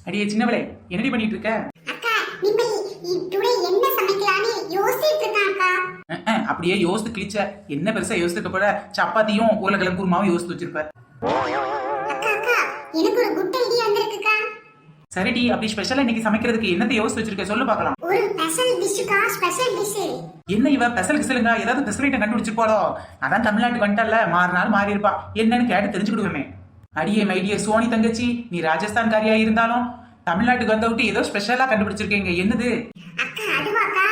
அடியே சின்னவளே, என்னடி பண்ணிட்டு இருக்க? அக்கா நிம்மதி டுடே என்ன சமைக்கலாம்னு யோசிச்சிட்டு இருக்கேன் அக்கா. அப்படியே யோசித்து கிழிச்ச. என்ன பெருசா யோசிக்க போற? சப்பாத்தியும் உருளைக்கிழங்கு குருமாவும் யோசித்து வச்சிருப்ப. அக்கா அக்கா எனக்கு ஒரு குட் ஐடியா வந்திருக்குக்கா. சரிடி, அப்படி ஸ்பெஷலா இன்னைக்கு சமைக்கிறதுக்கு என்னத்தை யோசிச்சு வச்சிருக்க சொல்லு பார்க்கலாம். ஒரு ஸ்பெஷல் டிஷ்க்கா, ஸ்பெஷல் டிஷ். என்ன இவ பெசல் கிசலுங்க ஏதாவது பெசல் ஐட்டம் கண்டுபிடிச்சிருப்பாளோ? அதான் தமிழ்நாட்டுக்கு வந்துட்டல, மாறினாலும் மாறி இருப்பா. என்னன்னு கேட்டு தெரிஞ்சுக்கிடுவேமே. அடியே மைடிய சோனி தங்கச்சி, நீ ராஜஸ்தான்காரியா இருந்தாலும் தமிழ்நாட்டுக்கு வந்த விட்டு ஏதோ ஸ்பெஷலா கண்டுபிடிச்சிருக்கீங்க. என்னது? அக்கா அதுவாக்கா,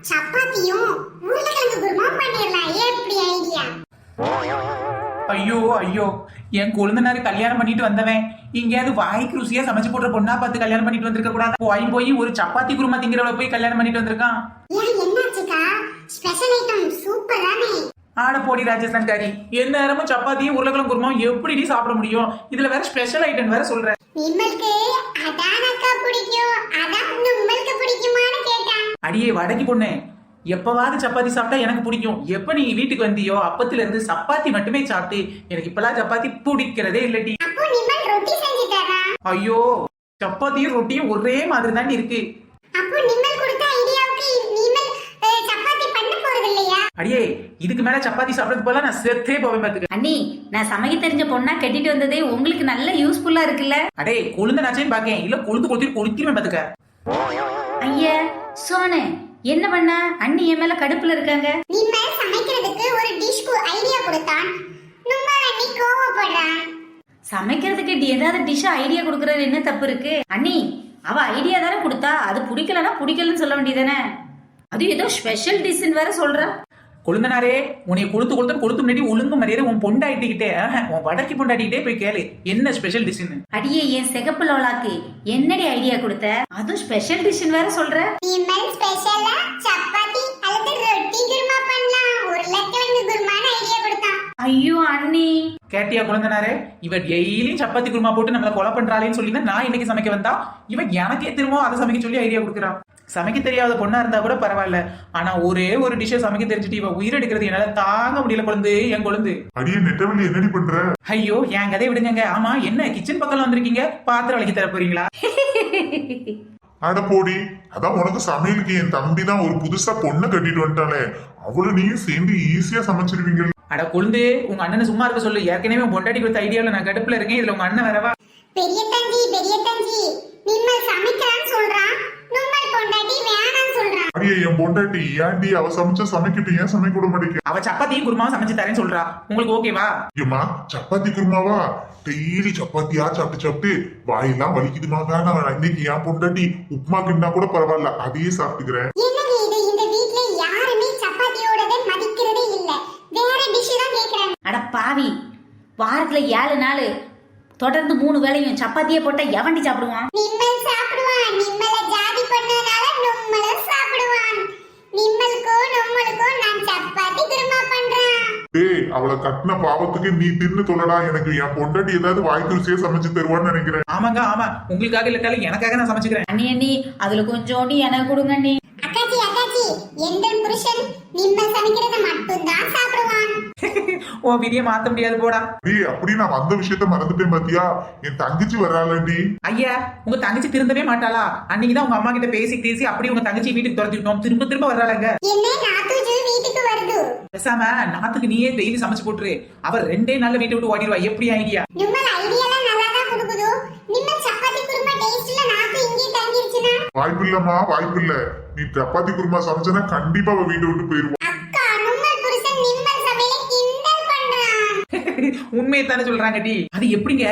சப்பாத்தியும் உருளைக்கிழங்கு குருமா பண்ணிடலாம். எப்படி ஐடியா? ஐயோ ஐயோ, என் கொழுந்தனாரு கல்யாணம் பண்ணிட்டு வந்தவன் இங்கேயாவது வாய்க்கு ருசியா சமைச்சு போடுற பொண்ணா பார்த்து கல்யாணம் பண்ணிட்டு வந்திருக்க கூடாது. போய் ஒரு சப்பாத்தி குருமா திங்கிறவள போய் கல்யாணம் பண்ணிட்டு வந்திருக்கான். ஏன் என்னாச்சுக்கா? ஸ்பெஷல் ஐட்டம் சூப்பர் தானே. ஆட போடி ராஜஸ்தான்காரி, எந்த நேரமும் சப்பாத்தியும் உருளைக்கிழங்கு குருமாவும் எப்படி சாப்பிட முடியும்? இதுல வேற ஸ்பெஷல் ஐட்டம் வேற சொல்ற. நிம்மலுக்கு அதானக்கா பிடிக்கும். அதான் நிம்மலுக்கு பிடிக்குமான்னு கேட்டேன். அடியே வடக்கி பொண்ணு, எப்பவாவது சப்பாத்தி சாப்பிட்டா எனக்கு பிடிக்கும். எப்ப நீ வீட்டுக்கு வந்தியோ அப்பத்துல இருந்து சப்பாத்தி மட்டுமே சாப்பிட்டு எனக்கு இப்பெல்லாம் சப்பாத்தி பிடிக்கிறதே இல்லடி. அப்போ நிம்மல் ரொட்டி செஞ்சு தரா. ஐயோ, சப்பாத்தியும் ரொட்டியும் ஒரே மாதிரி தான் இருக்கு. அப்போ நிம்மல் கொடுத்த ஐடியாவுக்கு நிம்மல் சப்பாத்தி பண்ண போறது இல்லையா? அடியே, இதுக்கு மேல சப்பாத்தி சாப்பிடறது போல நான் செத்தே போவேன் பாத்துக்க. அண்ணி, நான் சமைக்க தெரிஞ்ச பொண்ணா கட்டிட்டு வந்ததே உங்களுக்கு நல்ல யூஸ்ஃபுல்லா இருக்குல்ல. அடே, கொழுந்த நாச்சையும் பாக்கேன், இல்ல கொழுந்து கொளுத்தி கொளுத்திருவேன் பாத்துக்க. ஐயா சோனு, என்ன பண்ண? அண்ணி என் மேல கடுப்புல இருக்காங்க. நிம்மல் சமைக்கிறதுக்கு ஒரு டிஷ்க்கு ஐடியா கொடுத்தான். நிம்மல் அண்ணி கோவப்படுறான். சமைக்கிறதுக்கு ஏதாவது டிஷ் ஐடியா கொடுக்கறது என்ன தப்பு இருக்கு? அண்ணி, அவ ஐடியா தானே கொடுத்தா, அது பிடிக்கலன்னா பிடிக்கலன்னு சொல்ல வேண்டியதானே. அது ஏதோ ஸ்பெஷல் டிஷ்ன்னு வேற சொல்ற. கொழுந்தனாரே, உன்னை கொளுத்து முன்னாடி ஒழுங்கு மரியாதை உன் பொண்டாட்டிக்கிட்டே, உன் வடக்கி பொண்டாட்டிக்கிட்டே போய் கேளு என்ன ஸ்பெஷல் டிஷ்னு. அடியே, என் சிகப்பு லோலாக்கு என்னடி ஐடியா கொடுத்த? அதுவும் ஸ்பெஷல் டிஷ்னு வேற சொல்ற. நிம்மல் ஸ்பெஷலா சப்பாத்தி அல்லது ரொட்டி குருமா பண்ணலாம். உருளைக்கிழங்கு குருமான்னு ஐடியா கொடுத்தான். ஐயோ அண்ணி, கேட்டியா கொழுந்தனாரே? இவ டெய்லியும் சப்பாத்தி குருமா போட்டு நம்மள கொலை பண்றாளேன்னு சொல்லி தான் நான் இன்னைக்கு சமைக்க வந்தா. இவன் எனக்கே திரும்ப அதை சமைக்க சொல்லி ஐடியா கொடுக்குறான். சமைக்க தெரியாத பொண்ணா இருந்தா கூட பரவாயில்ல, ஆனா ஒரே ஒரு டிஷ்ஷை சமைக்க தெரிஞ்சுட்டு இவ உயிரெடுக்கிறது என்னால தாங்க முடியல. கொழுந்து, என் கொழுந்து. அடியே நெட்டவெளி, என்னடி பண்ற? ஐயோ, என் கதை விடுங்க. ஆமா, என்ன கிச்சன் பக்கம் வந்திருக்கீங்க? பாத்திரம் விளக்கி தர போறீங்களா? அட போடி, அதான் உனக்கு சமையலுக்கு என் தம்பி தான் ஒரு புதுசா பொண்ணை கட்டிட்டு வந்துட்டாலே, அவளு நீயும் சேர்ந்து ஈஸியா சமைச்சிருவீங்க. அட கொழுந்து, உங்க அண்ணனை சும்மா இருக்க சொல்லு. ஏற்கனவே உன் பொண்டாட்டி கொடுத்த ஐடியாவில் நான் கடுப்புல இருக்கேன். இதுல உங்க அண்ணன் வரவா? பெரிய தஞ்சி நிம்மல் சமைக்கலான்னு சொல்றான். நிம்மல் பொண்டாட்டி வேணான்னு சொல்றான். அடியே என் பொண்டாட்டி, ஏன்டி அவ சமைச்சா சமைக்கிட்டு ஏன் சமைக்க விட மாட்டேங்க? அவ சப்பாத்தியும் குருமாவும் சமைச்சு தரேன்னு சொல்றா. உங்களுக்கு ஓகேவா? ஏமா சப்பாத்தி குருமாவா? டெய்லி சப்பாத்தியா சாப்பிட்டு சாப்பிட்டு வாயெல்லாம் வலிக்குதுமா. வேணாம் வேணாம், இன்னைக்கு என் பொண்டாட்டி உப்புமா கிண்டா கூட பரவாயில்ல, அதையே சாப்பிட்டுக்கிறேன். என்னங்க இது? இந்த வீட்ல யாருமே சப்பாத்தியோடவே மதிக்கிறதே இல்ல. வேற டிஷ் தான் கேக்குறாங்க. அட பாவி, வாரத்துல 7 நாள் தொடர்ந்து 3 வேளையும் சப்பாத்தியே போட்டா எவண்டி சாப்பிடுவான்? நிம்மல் சாப்பிடுவான். நிம்மல ஜாதி பண்ணனால நம்மளும் சாப்பிடுவான். நிம்மலுக்கும் நம்மளுக்கும் நான் சப்பாத்தி குருமா பண்றேன். டேய், அவளை கட்டின பாவத்துக்கு நீ தின்னு தொல்லடா. எனக்கு என் பொண்டாட்டி ஏதாவது வாய்க்கு ருசியா சமைச்சு தருவான்னு நினைக்கிறேன். ஆமாங்க, ஆமா, உங்களுக்காக இல்லட்டாலும் எனக்காக நான் சமைச்சுக்கிறேன். அண்ணி அண்ணி, அதுல கொஞ்சோண்டி எனக்கு கொடுங்க அண்ணி. அக்காச்சி எந்த புருஷன் நிம்மல் சமைக்கிறத மட்டும் தான் சாப்பிடுவான். உன் விதியை மாத்த முடியாது போடா. டேய், அப்படி நான் வந்த விஷயத்த மறந்துட்டேன் பாத்தியா? என் தங்கச்சி வர்றாளடி. ஐயா, உங்க தங்கச்சி திருந்தவே மாட்டாளா? அன்னைக்குதான் உங்க அம்மா கிட்ட பேசி அப்படி உங்க தங்கச்சி வீட்டுக்கு துரத்திட்டோம். திரும்ப வர்றாளங்க. என்ன நாத்துஜு வீட்டுக்கு வருது? பேசாம நாத்துக்கு நீயே டெய்லி சமைச்சு போட்டுரு. அவர் 2 நாள்ல வீட்டை விட்டு ஓடிடுவா. எப்படி ஐடியா? நிம்மல் ஐடியாலாம் நல்லா தான் கொடுக்குது. நிம்மல் சப்பாத்தி குருமா டேஸ்ட்ல நாத்து இங்கே தங்கிருச்சுனா? வாய்ப்பில்லம்மா, வாய்ப்பில்ல. நீ சப்பாத்தி குருமா சமைச்சனா கண்டிப்பா அவ வீட்டை விட்டு போயிருவா. அக்கா, நிம்மல் புருஷன் நிம்மல் சமையலை கிண்டல் பண்றான். உண்மையை தானே சொல்றாங்க டி. அது எப்படிங்க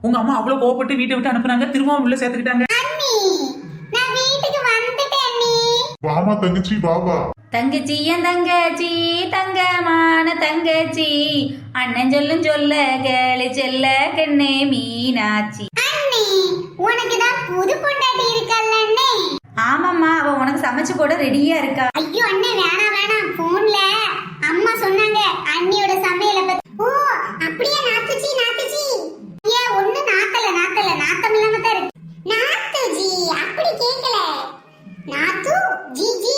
உங்க அம்மா அவ்வளவு கோவப்பட்டு வீட்டை விட்டு அனுப்புனாங்க, திரும்பவும் உள்ள சேர்த்துக்கிட்டாங்க? அண்ணி, நான் வீட்டுக்கு வந்துட்டேன் அண்ணி. வாமா தங்கச்சி, வாவா. தங்கச்சி என் தங்கச்சி, தங்கமான தங்கச்சி, அண்ணன் சொல்லும் சொல்ல கேளு செல்ல கண்ணே மீனாச்சி. அண்ணி, உனக்கு தான் புது பொண்டாட்டி இருக்கல்ல அண்ணே? ஆமாம்மா, அவ உனக்கு சமைச்சு போட ரெடியா இருக்கா. ஐயோ அண்ணே, வேணாம். போன்ல அம்மா சொன்னாங்க அண்ணியோட சமையலை பத்தி. ஓ, அப்படியே நாத்துச்சி. ஏ, ஒண்ணு நாத்தம் இல்லாம தான் இருக்கு. நாத்துஜி அப்படி கேக்கல. நாத்து ஜி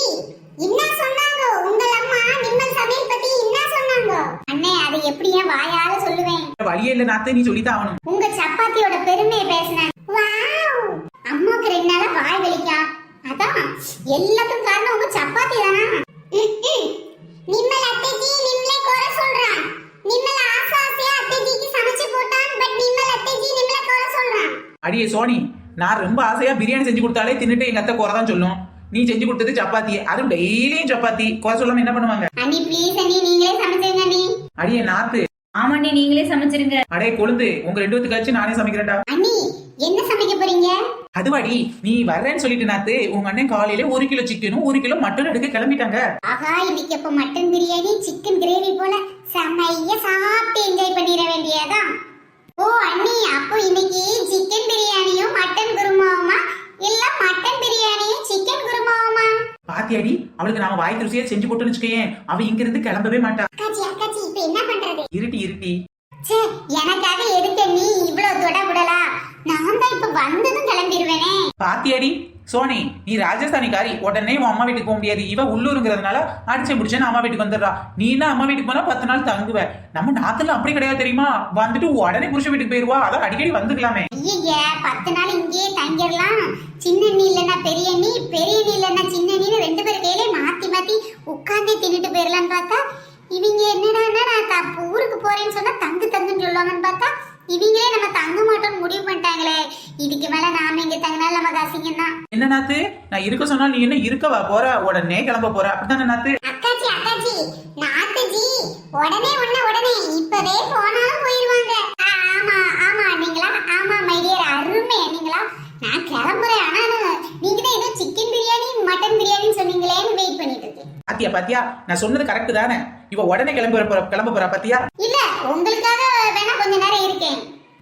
என்ன சொன்னாங்க உங்க அம்மா நிம்மல் சமையல் பத்தி? என்ன சொன்னாங்க அண்ணே? அதை எப்படி என் வாயால சொல்லுவேன்? வழியே இல்ல நாத்து, நீ சொல்லித்தான் ஆகணும். உங்க சப்பாத்தியோட பெருமையை பேசினேன். வாவ், அம்மா எல்லாத்துக்கும் காரணம் உங்க சப்பாத்தி தானா? நிம்மல் அத்தைஜி நிம்மளே குறை சொல்றான். நிம்மல் ஆசையா அத்தைஜிக்கு சமைச்சு போட்டான். பட் நிம்மல் அத்தைஜி நிம்மளே குறை சொல்றான். அடியே சோனி, நான் ரொம்ப ஆசையா பிரியாணி செஞ்சு கொடுத்தாலே தின்னுட்டு எங்க அத்தை குறை தான் சொல்லும். நீ செஞ்சு கொடுத்தது சப்பாத்தி, அதுவும் டெய்லியும் சப்பாத்தி. குறை சொல்லாம என்ன பண்ணுவாங்க? அண்ணி ப்ளீஸ் அண்ணி நீங்களே சமைச்சிருங்க அண்ணி. அடியே நாத்து, ஆமாண்டி நீங்களே சமைச்சிருங்க. அடே கொழுந்து, உங்க 2 பேத்துக்கு கழிச்சு நானே சமைக்கிறேன்டா. அண்ணி என்ன சமைக்க போறீங்க? அதுவாடி, நீ வர்றேன்னு சொல்லிட்டு நாத்து, உங்க அண்ணன் காலையில 1 கிலோ சிக்கனும் 1 கிலோ மட்டன் எடுக்க கிளம்பிட்டாங்க. ஆஹா, இன்னைக்கு அப்ப மட்டன் பிரியாணி சிக்கன் கிரேவி போல செமையா சாப்பிட்டு என்ஜாய் பண்ணிட வேண்டியதான். ஓ அண்ணி, அப்போ இன்னைக்கு சிக்கன் பிரியாணியும் மட்டன் குருமாவுமா இல்ல மட்டன் பிரியாணியும் சிக்கன் குருமாவுமா? பாத்தியாடி, அவளுக்கு நாம வாய்க்கு ருசியா செஞ்சு போட்டோம்னு வச்சுக்கேன், அவ இங்க இருந்து கிளம்பவே மாட்டா. அக்காச்சி அக்காச்சி இப்ப என்ன பண்றது? இருட்டி சே, எனக்காக எதுக்க நீ இவ்வளவு தொடபுடலா? நான் தான் இப்ப வந்ததும் கிளம்பிடுவேனே. பாத்தியாடி சோனி, நீ ராஜஸ்தானிக்காரி, உடனே உன் அம்மா வீட்டுக்கு போக முடியாது. இவ உள்ளூருங்கிறதுனால அடிச்சு பிடிச்சேன்னு அம்மா வீட்டுக்கு வந்துடுறா. நீனா அம்மா வீட்டுக்கு போனா 10 நாள் தங்குவ. நம்ம நாத்துல அப்படி கிடையாது தெரியுமா? வந்துட்டு உடனே புருஷ வீட்டுக்கு போயிருவா. அதான் அடிக்கடி வந்துக்கலாமே. ஐய 10 நாள் இங்கேயே தங்கிடலாம். சின்ன நீ இல்லன்னா பெரிய நீ, பெரிய நீ இல்லன்னா சின்ன நீ, 2 பேர் வேலையை மாத்தி மாத்தி உட்கார்ந்தே தின்னுட்டு போயிடலான்னு பார்த்தா இவங்க என்னடா நான் ஊருக்கு போறேன்னு சொன்னா தங்குன்னு சொல்லுவாங்கன்னு பார்த்தா இவங்களே நம்ம தங்க மாட்டோம்னு முடிவு பண்ணிட்டாங்களே. இதுக்கு மேல நாம இங்க தங்கினாலும் நமக்கு அசிங்கம் தான். என்ன நாத்து, நான் இருக்க சொன்னா நீ என்ன இருக்கவா போற? உடனே கிளம்ப போற, அப்படித்தானே நாத்து? அக்காச்சி அக்காச்சி நாத்துஜி உடனே இப்பவே போனாலும் போயிருவாங்க. ஆமா ஆமா நீங்களா? ஆமா மைடியர் அருமை நீங்களா? நான் கிளம்புறேன். ஆனா நீங்க தான் ஏதோ சிக்கன் பிரியாணி மட்டன் பிரியாணின்னு சொன்னீங்களேன்னு வெயிட் பண்ணிட்டு இருக்கேன். பாத்தியா நான் சொன்னது கரெக்ட் தானே? இவ உடனே கிளம்ப போறா பாத்தியா? இல்ல உங்களுக்காக வேணா கொஞ்ச நேரம் இருக்கேன்.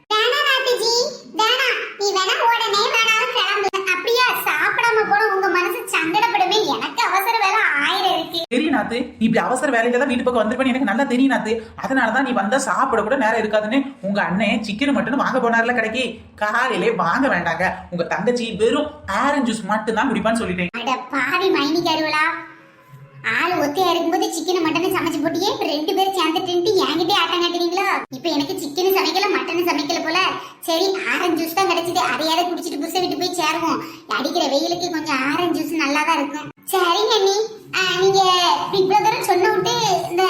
வேணா நாத்துஜி வேணா, நீ வேணா உடனே வேணாலும் கிளம்பு. அப்படியா? சாப்பிடாம போன உங்க மனசு சங்கடப்படுமே. எனக்கு அவசர வேலை 1000 இருக்கு. தெரியும் நாத்து, நீ இப்படி அவசர வேலையில தான் வீட்டு பக்கம் வந்திருப்பேன்னு எனக்கு நல்லா தெரியும் நாத்து. அதனாலதான் நீ வந்தா சாப்பிட கூட நேரம் இருக்காதுன்னு உங்க அண்ணன் சிக்கன் மட்டும் வாங்க போனார்ல கடைக்கு. காலையிலே வாங்க வேண்டாங்க, உங்க தங்கச்சி வெறும் ஆரஞ்சு ஜூஸ் மட்டும் தான் குடிப்பான்னு சொல்லிட்டேன். அட பாவி மைனி கருவலா, ஆளு ஒத்தையா இருக்கும்போது சிக்கன் மட்டன் சமைச்சு போட்டியே. இப்ப 2 பேரும் சேர்ந்துட்டு என்கிட்டே ஆட்டம் காட்டுறீங்களா? இப்ப எனக்கு சிக்கன் சமைக்கல மட்டன் சமைக்கல போல. சரி ஆரஞ்சு ஜூஸ் தான் கிடைச்சது, அதையாவது குடிச்சிட்டு புதுசை விட்டு போய் சேருவோம். அடிக்கிற வெயிலுக்கு கொஞ்சம் ஆரஞ்சு ஜூஸ் நல்லா தான் இருக்கும். சரிங்க அண்ணி, நீங்க இவ்வளவு தூரம் சொன்ன விட்டு இந்த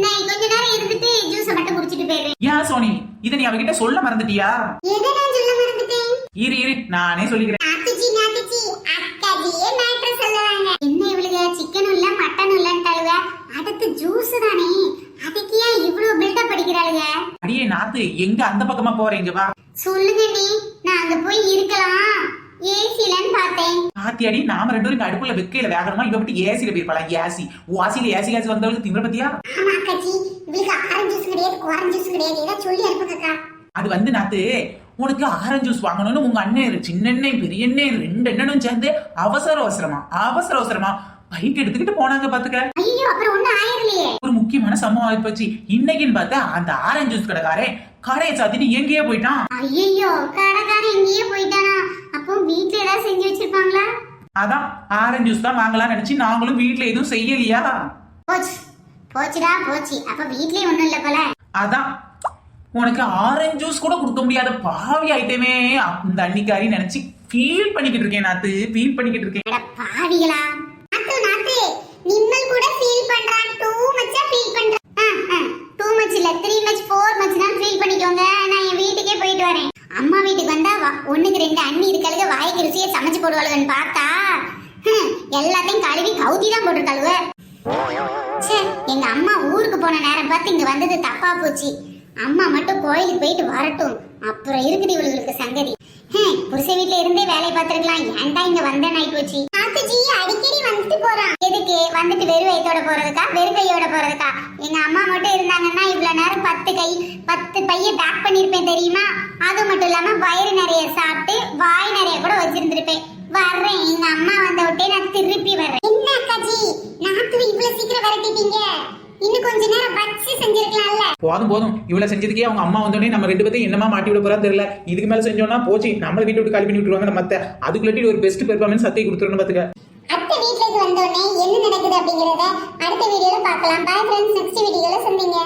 நான் கொஞ்ச நேரம் இருந்துட்டு ஜூஸை மட்டும் குடிச்சிட்டு போயிடுறேன். ஏன் சோனி, இதை நீ அவகிட்ட சொல்ல மறந்துட்டியா? எதை நான் சொல்ல மறந்துட்டேன்? இரு நானே சொல்லிக்கிறேன். நாத்துச்சி அக்காஜியே மேட்டர் சொல்லுவாங்க. என்ன இவளுக சிக்கனும் இல்ல மட்டனும் இல்லன்ட்டாளுக, அடுத்து ஜூஸ் தானே, அதுக்கு ஏன் இவ்வளவு பில்டப் அடிக்கிறாளுக? அடியே நாத்து, எங்க அந்த பக்கமா போறீங்க? வா சொல்லுங்க நீ, நான் அங்க போய் இருக்கலாம் ஏசிலன்னு பார்த்தேன். பாத்தியாடி, நாம 2 பேரும் அடுப்புல வெக்கையில வேகணுமா, இவ விட்டு ஏசில போயிருப்பாளா? ஏசி வாசில ஏசி வந்தவளுக்கு திமிர பத்தியா? ஆமா அக்காச்சி, இவளுக்கு ஆரஞ்சு ஜூஸ் கிடையாது குவாரஞ்சு ஜூஸ் கிடையாது, ஏதாவது சொல்லி அனுப்புங்கக்கா. அது வந்து நாத்து, உனக்கு ஆரஞ்சு ஜூஸ் வாங்கணும்னு உங்க அண்ணன் சின்னண்ணே பெரியண்ணே 2 அண்ணனும் சேர்ந்து அவசரமா பைக் எடுத்துக்கிட்டு போனாங்க பாத்துக்க. ஐயோ அப்புறம் ஒண்ணும் ஆயிரலையே. ஒரு முக்கியமான சம்பவம் ஆயிப்போச்சு. இன்னைக்குன்னு பார்த்தா அந்த ஆரஞ்சு ஜூஸ் கடைக்காரன் கடையை சாத்திட்டு எங்கேயே போயிட்டான். ஐயோ கடைக்காரன் எங்கேயே போயிட்டானா? அப்போ வீட்டுல ஏதாவது செஞ்சு வச்சிருப்பாங்களா? அதான் ஆரஞ்சு ஜூஸ் தான் வாங்கலாம்னு நினைச்சு நாங்களும் வீட்டுல எதுவும் செய்யலையா? போச்சுடா போச்சு. அப்ப வீட்லயே ஒண்ணும் இல்ல போல. அதான் உனக்கு ஆரஞ்சு ஜூஸ் கூட கொடுக்க முடியாத பாவி ஐட்டமே இந்த அன்னிக்காரி நினைச்சு ஃபீல் பண்ணிக்கிட்டு இருக்கேன் நாத்து, ஃபீல் பண்ணிக்கிட்டு இருக்கேன். அட பாவிகளா, நாத்து நிம்மல் கூட ஃபீல் பண்றான். டூ மச்சா ஃபீல் பண்றான். டூ மச் இல்ல 3 மச் 4 மச் தான் ஃபீல் பண்ணிக்கோங்க. நான் என் வீட்டுக்கே போயிட்டு வரேன். அம்மா வீட்டுக்கு வந்தா 1க்கு 2 அண்ணி இருக்காளுக, வாய்க்கு ருசியை சமைச்சு போடுவாளுன்னு பார்த்தா எல்லாத்தையும் கழுவி கவுத்தி தான் போட்டுருக்காளுவ. எங்க அம்மா ஊருக்கு போன நேரம் பார்த்து இங்க வந்தது தப்பா போச்சு. அம்மா மட்டும் கோயிலுக்கு போயிட்டு வரட்டும், அப்புறம் இருக்குது இவளுக்கு சங்கதி. புருஷ வீட்டுல இருந்தே வேலையை பார்த்திருக்கலாம், ஏன்டா இங்க வந்தேன் ஆயி போச்சு. நாத்துஜி அடிக்கடி வந்துட்டு போறான். எதுக்கு வந்துட்டு வெறும் வயித்தோட போறதுக்கா வெறும் கையோட போறதுக்கா? எங்க அம்மா மட்டும் இருந்தாங்கன்னா இவ்வளவு நேரம் 10 பைய பேக் பண்ணிருப்பேன் தெரியுமா? அது மட்டும் இல்லாம வயிறு நிறைய சாப்பிட்டு வாய் நிறைய கூட வச்சிருந்திருப்பேன். வர்றேன், எங்க அம்மா வந்த விட்டே நான் திருப்பி வர்றேன். என்ன அக்காஜி நாத்து இவ்வளவு சீக்கிரம் விரட்டிட்டீங்க? இன்னும் கொஞ்ச நேரம் வச்சு செஞ்சிருக்கலாம்ல. போதும் இவ்வளவு செஞ்சதுக்கே அவங்க அம்மா வந்தோடனே நம்ம 2 பேரும் என்னமா மாட்டி விட போறான்னு தெரியல. இதுக்கு மேல செஞ்சோம்னா போச்சு, நம்மள வீட்டு விட்டு காலி பண்ணி விட்டுருவாங்க. நம்ம அதுக்குள்ளே ஒரு பெஸ்ட் பெர்ஃபார்மன்ஸ் சத்தை கொடுத்துருன்னு பாத்துக்க. அடுத்த வீட்டுக்கு வந்தோடனே என்ன நடக்குது அப்படிங்கறத அடுத்த வீடியோல பார்க்கலாம். பாய் ஃப்ரெண்ட்ஸ், நெக்ஸ்ட் வீடியோல சந்திங்க.